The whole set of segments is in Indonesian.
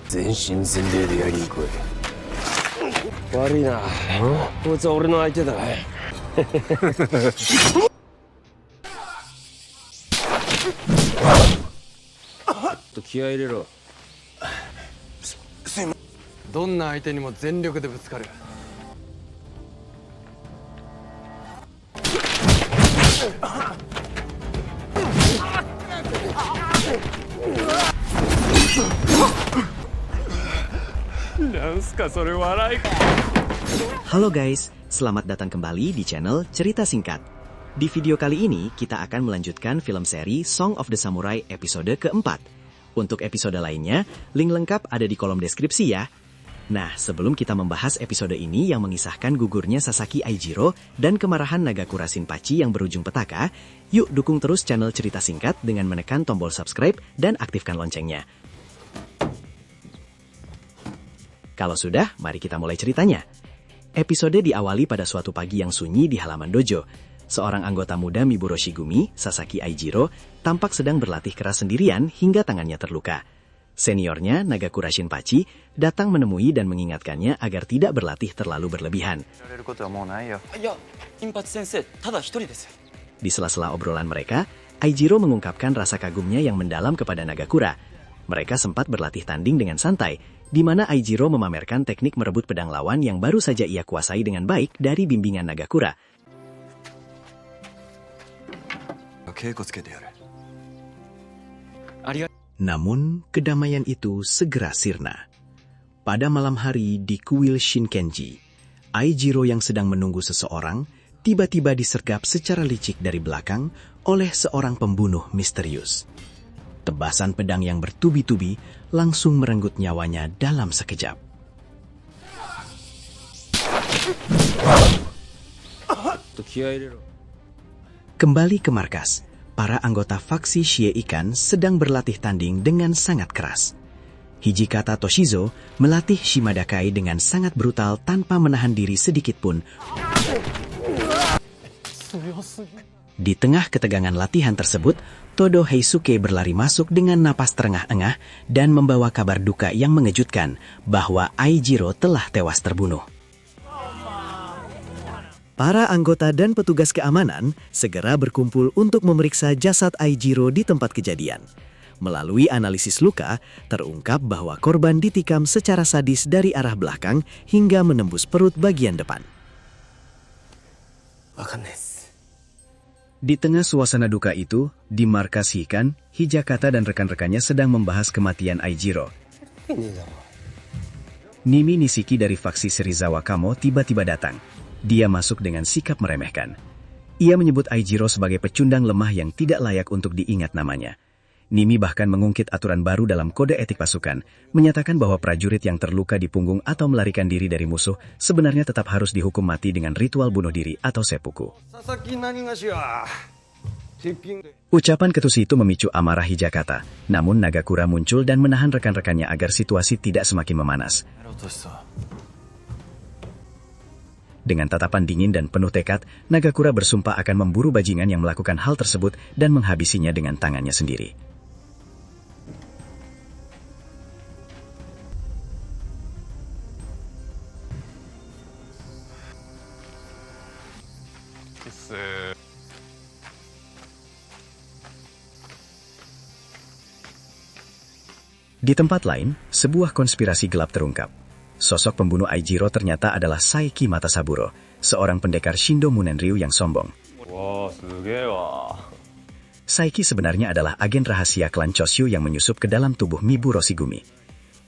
全身全霊でやりに来い。悪いな。こいつは俺の相手だ。気合い入れろ。すいません。どんな相手にも全力でぶつかる。Halo guys, selamat datang kembali di channel Cerita Singkat. Di video kali ini, kita akan melanjutkan film seri Song of the Samurai episode keempat. Untuk episode lainnya, link lengkap ada di kolom deskripsi ya. Nah, sebelum kita membahas episode ini yang mengisahkan gugurnya Sasaki Aijiro dan kemarahan Nagakura Shinpachi yang berujung petaka, yuk dukung terus channel Cerita Singkat dengan menekan tombol subscribe dan aktifkan loncengnya. Kalau sudah, mari kita mulai ceritanya. Episode diawali pada suatu pagi yang sunyi di halaman dojo. Seorang anggota muda Miburo Shigumi, Sasaki Aijiro, tampak sedang berlatih keras sendirian hingga tangannya terluka. Seniornya, Nagakura Shinpachi, datang menemui dan mengingatkannya agar tidak berlatih terlalu berlebihan. Di sela-sela obrolan mereka, Aijiro mengungkapkan rasa kagumnya yang mendalam kepada Nagakura. Mereka sempat berlatih tanding dengan santai, di mana Aijiro memamerkan teknik merebut pedang lawan yang baru saja ia kuasai dengan baik dari bimbingan Nagakura. Namun, kedamaian itu segera sirna. Pada malam hari di kuil Shinkenji, Aijiro yang sedang menunggu seseorang, tiba-tiba disergap secara licik dari belakang oleh seorang pembunuh misterius. Tebasan pedang yang bertubi-tubi langsung merenggut nyawanya dalam sekejap. Kembali ke markas, para anggota faksi Shie Ikan sedang berlatih tanding dengan sangat keras. Hijikata Toshizo melatih Shimadakai dengan sangat brutal tanpa menahan diri sedikit pun. Di tengah ketegangan latihan tersebut, Todo Heisuke berlari masuk dengan napas terengah-engah dan membawa kabar duka yang mengejutkan bahwa Aijiro telah tewas terbunuh. Para anggota dan petugas keamanan segera berkumpul untuk memeriksa jasad Aijiro di tempat kejadian. Melalui analisis luka, terungkap bahwa korban ditikam secara sadis dari arah belakang hingga menembus perut bagian depan. Di tengah suasana duka itu, di markas Hikan, Hijikata dan rekan-rekannya sedang membahas kematian Aijiro. Nimi Nishiki dari faksi Serizawa Kamo tiba-tiba datang. Dia masuk dengan sikap meremehkan. Ia menyebut Aijiro sebagai pecundang lemah yang tidak layak untuk diingat namanya. Nimi bahkan mengungkit aturan baru dalam kode etik pasukan, menyatakan bahwa prajurit yang terluka di punggung atau melarikan diri dari musuh sebenarnya tetap harus dihukum mati dengan ritual bunuh diri atau seppuku. Ucapan ketusi itu memicu amarah Hijikata, namun Nagakura muncul dan menahan rekan-rekannya agar situasi tidak semakin memanas. Dengan tatapan dingin dan penuh tekad, Nagakura bersumpah akan memburu bajingan yang melakukan hal tersebut dan menghabisinya dengan tangannya sendiri. Di tempat lain, sebuah konspirasi gelap terungkap. Sosok pembunuh Aijiro ternyata adalah Saeki Matasaburo, seorang pendekar Shindo Munenryu yang sombong. Saeki sebenarnya adalah agen rahasia klan Choshu yang menyusup ke dalam tubuh Miburo Shigumi.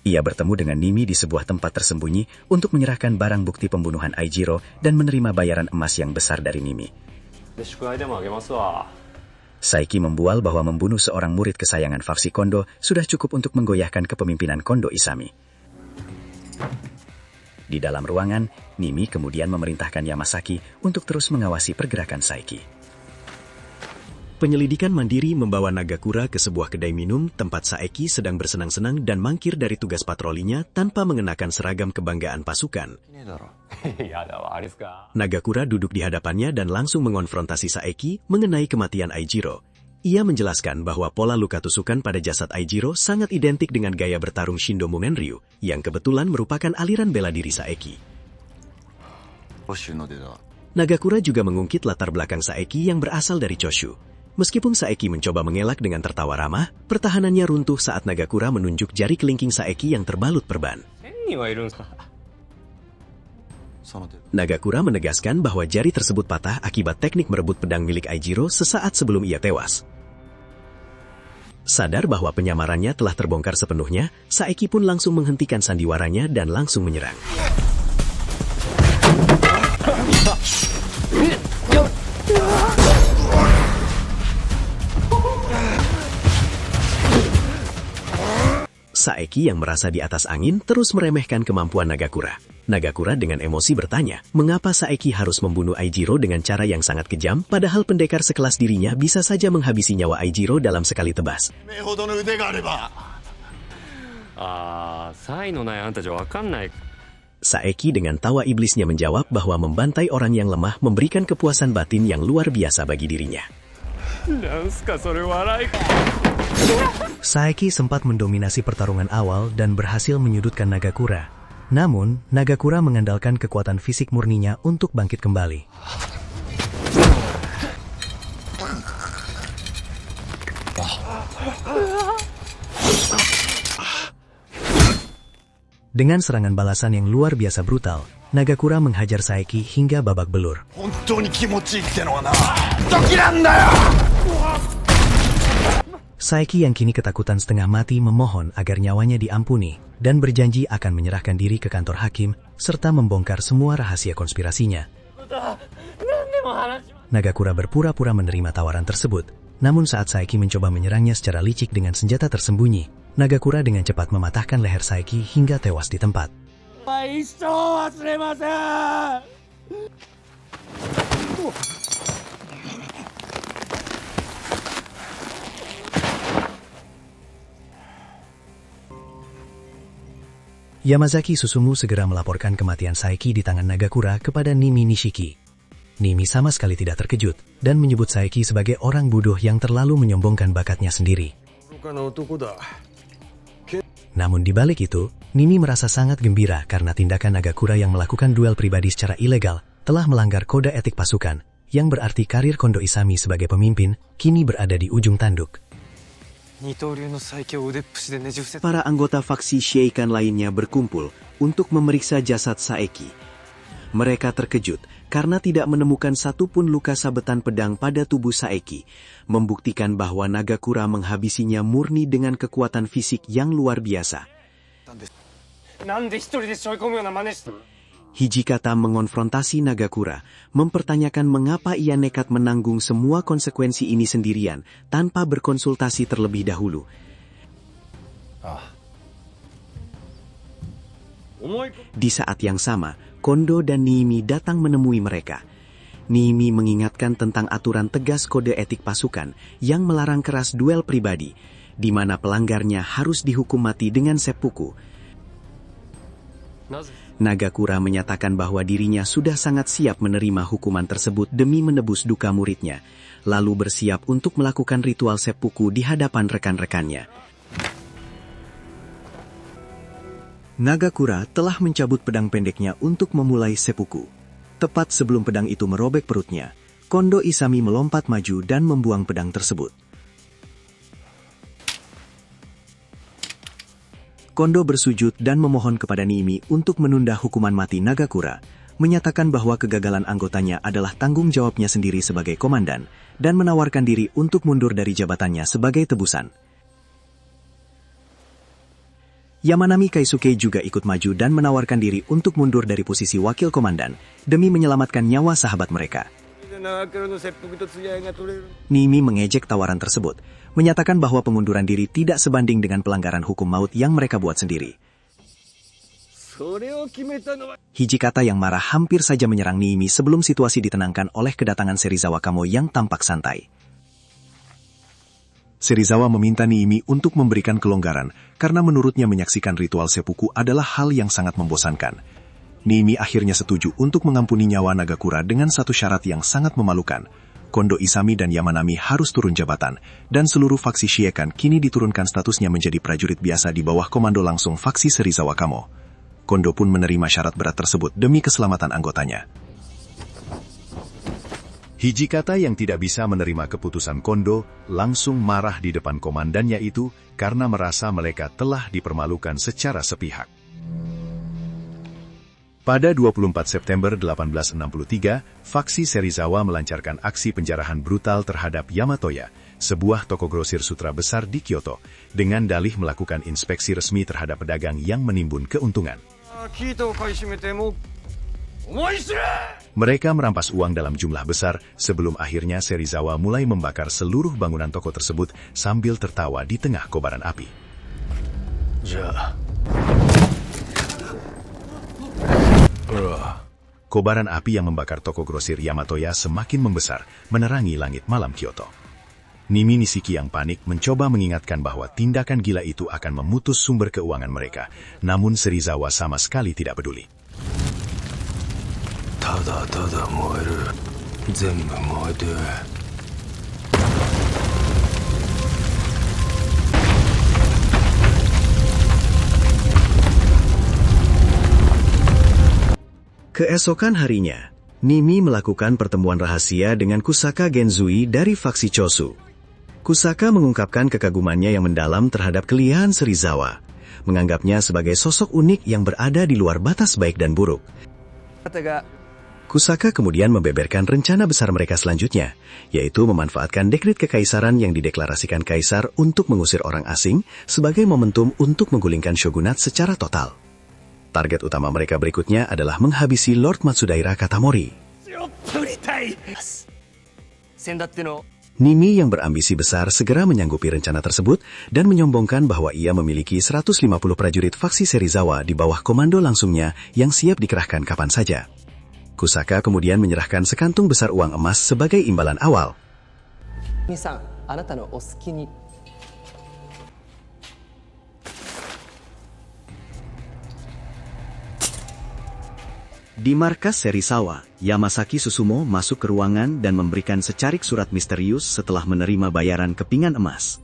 Ia bertemu dengan Nimi di sebuah tempat tersembunyi untuk menyerahkan barang bukti pembunuhan Aijiro dan menerima bayaran emas yang besar dari Nimi. Saeki membual bahwa membunuh seorang murid kesayangan faksi Kondo sudah cukup untuk menggoyahkan kepemimpinan Kondo Isami. Di dalam ruangan, Nimi kemudian memerintahkan Yamasaki untuk terus mengawasi pergerakan Saeki. Penyelidikan mandiri membawa Nagakura ke sebuah kedai minum tempat Saeki sedang bersenang-senang dan mangkir dari tugas patrolinya tanpa mengenakan seragam kebanggaan pasukan. Nagakura duduk di hadapannya dan langsung mengonfrontasi Saeki mengenai kematian Aijiro. Ia menjelaskan bahwa pola luka tusukan pada jasad Aijiro sangat identik dengan gaya bertarung Shindo Mumenryu, yang kebetulan merupakan aliran bela diri Saeki. Nagakura juga mengungkit latar belakang Saeki yang berasal dari Choshu. Meskipun Saeki mencoba mengelak dengan tertawa ramah, pertahanannya runtuh saat Nagakura menunjuk jari kelingking Saeki yang terbalut perban. Nagakura menegaskan bahwa jari tersebut patah akibat teknik merebut pedang milik Aijiro sesaat sebelum ia tewas. Sadar bahwa penyamarannya telah terbongkar sepenuhnya, Saeki pun langsung menghentikan sandiwaranya dan langsung menyerang. Saeki yang merasa di atas angin terus meremehkan kemampuan Nagakura. Nagakura dengan emosi bertanya, mengapa Saeki harus membunuh Aijiro dengan cara yang sangat kejam, padahal pendekar sekelas dirinya bisa saja menghabisi nyawa Aijiro dalam sekali tebas. Saeki dengan tawa iblisnya menjawab bahwa membantai orang yang lemah memberikan kepuasan batin yang luar biasa bagi dirinya. Saeki sempat mendominasi pertarungan awal dan berhasil menyudutkan Nagakura. Namun, Nagakura mengandalkan kekuatan fisik murninya untuk bangkit kembali. Dengan serangan balasan yang luar biasa brutal, Nagakura menghajar Saeki hingga babak belur. Saeki yang kini ketakutan setengah mati memohon agar nyawanya diampuni dan berjanji akan menyerahkan diri ke kantor hakim serta membongkar semua rahasia konspirasinya. Nagakura berpura-pura menerima tawaran tersebut, namun saat Saeki mencoba menyerangnya secara licik dengan senjata tersembunyi, Nagakura dengan cepat mematahkan leher Saeki hingga tewas di tempat. Yamazaki Susumu segera melaporkan kematian Saeki di tangan Nagakura kepada Nimi Nishiki. Nimi sama sekali tidak terkejut dan menyebut Saeki sebagai orang bodoh yang terlalu menyombongkan bakatnya sendiri. Namun di balik itu, Nimi merasa sangat gembira karena tindakan Nagakura yang melakukan duel pribadi secara ilegal telah melanggar kode etik pasukan, yang berarti karir Kondo Isami sebagai pemimpin kini berada di ujung tanduk. Para anggota faksi Sheikan lainnya berkumpul untuk memeriksa jasad Saeki. Mereka terkejut karena tidak menemukan satupun luka sabetan pedang pada tubuh Saeki, membuktikan bahwa Nagakura menghabisinya murni dengan kekuatan fisik yang luar biasa. Hijikata mengonfrontasi Nagakura, mempertanyakan mengapa ia nekat menanggung semua konsekuensi ini sendirian tanpa berkonsultasi terlebih dahulu. Di saat yang sama, Kondo dan Niimi datang menemui mereka. Niimi mengingatkan tentang aturan tegas kode etik pasukan yang melarang keras duel pribadi, di mana pelanggarnya harus dihukum mati dengan seppuku. Nagakura menyatakan bahwa dirinya sudah sangat siap menerima hukuman tersebut demi menebus duka muridnya, lalu bersiap untuk melakukan ritual seppuku di hadapan rekan-rekannya. Nagakura telah mencabut pedang pendeknya untuk memulai seppuku. Tepat sebelum pedang itu merobek perutnya, Kondo Isami melompat maju dan membuang pedang tersebut. Kondo bersujud dan memohon kepada Niimi untuk menunda hukuman mati Nagakura, menyatakan bahwa kegagalan anggotanya adalah tanggung jawabnya sendiri sebagai komandan, dan menawarkan diri untuk mundur dari jabatannya sebagai tebusan. Yamanami Kaisuke juga ikut maju dan menawarkan diri untuk mundur dari posisi wakil komandan, demi menyelamatkan nyawa sahabat mereka. Niimi mengejek tawaran tersebut, menyatakan bahwa pengunduran diri tidak sebanding dengan pelanggaran hukum maut yang mereka buat sendiri. Hijikata yang marah hampir saja menyerang Niimi sebelum situasi ditenangkan oleh kedatangan Serizawa Kamo yang tampak santai. Serizawa meminta Niimi untuk memberikan kelonggaran karena menurutnya menyaksikan ritual seppuku adalah hal yang sangat membosankan. Niimi akhirnya setuju untuk mengampuni nyawa Nagakura dengan satu syarat yang sangat memalukan, Kondo Isami dan Yamanami harus turun jabatan, dan seluruh faksi Shiekan kini diturunkan statusnya menjadi prajurit biasa di bawah komando langsung faksi Serizawa Kamo. Kondo pun menerima syarat berat tersebut demi keselamatan anggotanya. Hijikata yang tidak bisa menerima keputusan Kondo langsung marah di depan komandannya itu karena merasa mereka telah dipermalukan secara sepihak. Pada 24 September 1863, faksi Serizawa melancarkan aksi penjarahan brutal terhadap Yamatoya, sebuah toko grosir sutra besar di Kyoto, dengan dalih melakukan inspeksi resmi terhadap pedagang yang menimbun keuntungan. Mereka merampas uang dalam jumlah besar sebelum akhirnya Serizawa mulai membakar seluruh bangunan toko tersebut sambil tertawa di tengah kobaran api. Kobaran api yang membakar toko grosir Yamatoya semakin membesar, menerangi langit malam Kyoto. Nimi Nishiki yang panik mencoba mengingatkan bahwa tindakan gila itu akan memutus sumber keuangan mereka, namun Serizawa sama sekali tidak peduli. Tada moeru, zenbu moeru. Keesokan harinya, Nimi melakukan pertemuan rahasia dengan Kusaka Genzui dari faksi Chosu. Kusaka mengungkapkan kekagumannya yang mendalam terhadap kelihayan Serizawa, menganggapnya sebagai sosok unik yang berada di luar batas baik dan buruk. Kusaka kemudian membeberkan rencana besar mereka selanjutnya, yaitu memanfaatkan dekret kekaisaran yang dideklarasikan kaisar untuk mengusir orang asing sebagai momentum untuk menggulingkan shogunat secara total. Target utama mereka berikutnya adalah menghabisi Lord Matsudaira Katamori. Nimi yang berambisi besar segera menyanggupi rencana tersebut dan menyombongkan bahwa ia memiliki 150 prajurit faksi Serizawa di bawah komando langsungnya yang siap dikerahkan kapan saja. Kusaka kemudian menyerahkan sekantung besar uang emas sebagai imbalan awal. Di markas Serizawa, Yamasaki Susumu masuk ke ruangan dan memberikan secarik surat misterius setelah menerima bayaran kepingan emas.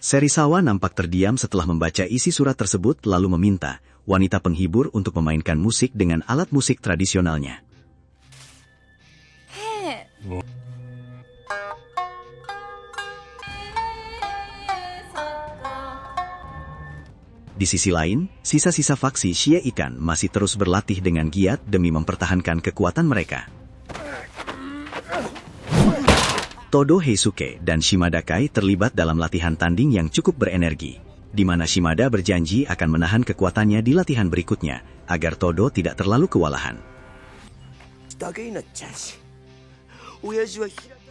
Serizawa nampak terdiam setelah membaca isi surat tersebut lalu meminta wanita penghibur untuk memainkan musik dengan alat musik tradisionalnya. Di sisi lain, sisa-sisa faksi Shiekan masih terus berlatih dengan giat demi mempertahankan kekuatan mereka. Todo Heisuke dan Shimada Kai terlibat dalam latihan tanding yang cukup berenergi, di mana Shimada berjanji akan menahan kekuatannya di latihan berikutnya, agar Todo tidak terlalu kewalahan.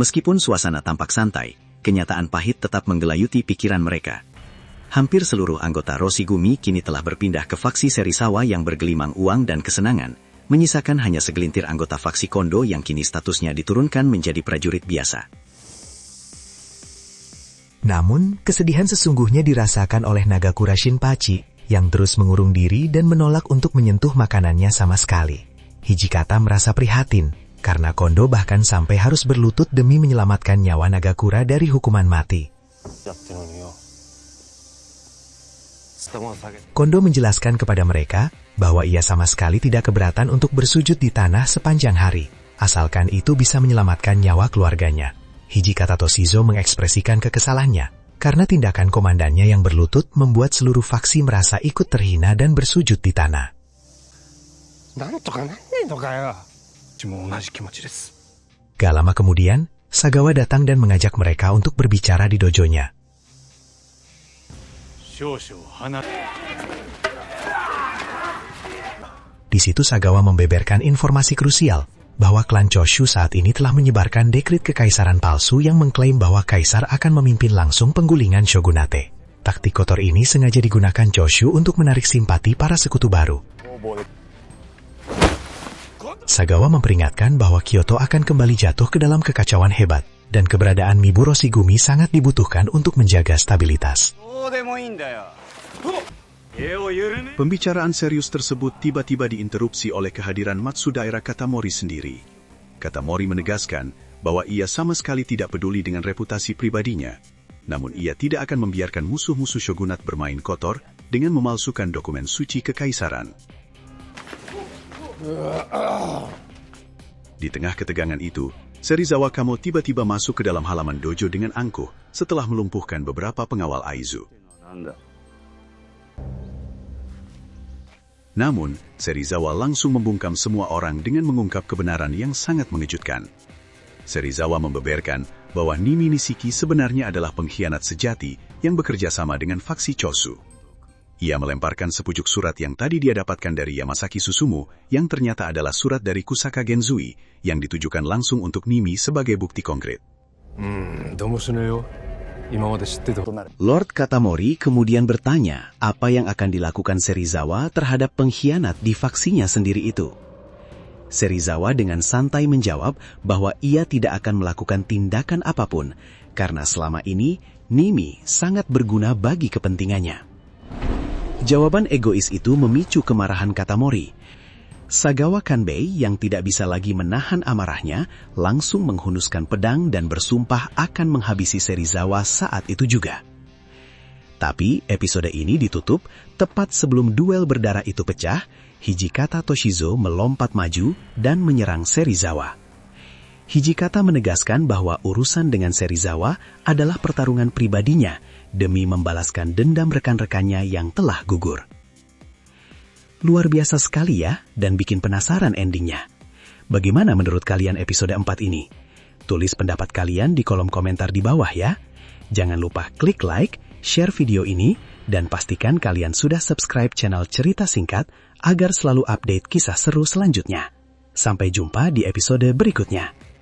Meskipun suasana tampak santai, kenyataan pahit tetap menggelayuti pikiran mereka. Hampir seluruh anggota Roshigumi kini telah berpindah ke faksi Serizawa yang bergelimang uang dan kesenangan, menyisakan hanya segelintir anggota faksi Kondo yang kini statusnya diturunkan menjadi prajurit biasa. Namun, kesedihan sesungguhnya dirasakan oleh Nagakura Shinpachi yang terus mengurung diri dan menolak untuk menyentuh makanannya sama sekali. Hijikata merasa prihatin, karena Kondo bahkan sampai harus berlutut demi menyelamatkan nyawa Nagakura dari hukuman mati. Kondo menjelaskan kepada mereka bahwa ia sama sekali tidak keberatan untuk bersujud di tanah sepanjang hari, asalkan itu bisa menyelamatkan nyawa keluarganya. Hijikata Toshizo mengekspresikan kekesalannya, karena tindakan komandannya yang berlutut membuat seluruh faksi merasa ikut terhina dan bersujud di tanah. Gak lama kemudian, Sagawa datang dan mengajak mereka untuk berbicara di dojonya. Di situ Sagawa membeberkan informasi krusial bahwa klan Choshu saat ini telah menyebarkan dekret kekaisaran palsu yang mengklaim bahwa kaisar akan memimpin langsung penggulingan shogunate. Taktik kotor ini sengaja digunakan Choshu untuk menarik simpati para sekutu baru. Sagawa memperingatkan bahwa Kyoto akan kembali jatuh ke dalam kekacauan hebat, dan keberadaan Mibu Roshigumi sangat dibutuhkan untuk menjaga stabilitas. Pembicaraan serius tersebut tiba-tiba diinterupsi oleh kehadiran Matsudaira Katamori sendiri. Katamori menegaskan bahwa ia sama sekali tidak peduli dengan reputasi pribadinya. Namun ia tidak akan membiarkan musuh-musuh shogunat bermain kotor dengan memalsukan dokumen suci kekaisaran. Di tengah ketegangan itu, Serizawa Kamo tiba-tiba masuk ke dalam halaman dojo dengan angkuh setelah melumpuhkan beberapa pengawal Aizu. Namun, Serizawa langsung membungkam semua orang dengan mengungkap kebenaran yang sangat mengejutkan. Serizawa membeberkan bahwa Nimi Nishiki sebenarnya adalah pengkhianat sejati yang bekerja sama dengan faksi Chosu. Ia melemparkan sepucuk surat yang tadi dia dapatkan dari Yamasaki Susumu yang ternyata adalah surat dari Kusaka Genzui yang ditujukan langsung untuk Nimi sebagai bukti konkret. Lord Katamori kemudian bertanya apa yang akan dilakukan Serizawa terhadap pengkhianat di faksinya sendiri itu. Serizawa dengan santai menjawab bahwa ia tidak akan melakukan tindakan apapun karena selama ini Nimi sangat berguna bagi kepentingannya. Jawaban egois itu memicu kemarahan Katamori. Sagawa Kanbei yang tidak bisa lagi menahan amarahnya langsung menghunuskan pedang dan bersumpah akan menghabisi Serizawa saat itu juga. Tapi episode ini ditutup tepat sebelum duel berdarah itu pecah. Hijikata Toshizo melompat maju dan menyerang Serizawa. Hijikata menegaskan bahwa urusan dengan Serizawa adalah pertarungan pribadinya demi membalaskan dendam rekan-rekannya yang telah gugur. Luar biasa sekali ya, dan bikin penasaran endingnya. Bagaimana menurut kalian episode 4 ini? Tulis pendapat kalian di kolom komentar di bawah ya. Jangan lupa klik like, share video ini, dan pastikan kalian sudah subscribe channel Cerita Singkat agar selalu update kisah seru selanjutnya. Sampai jumpa di episode berikutnya.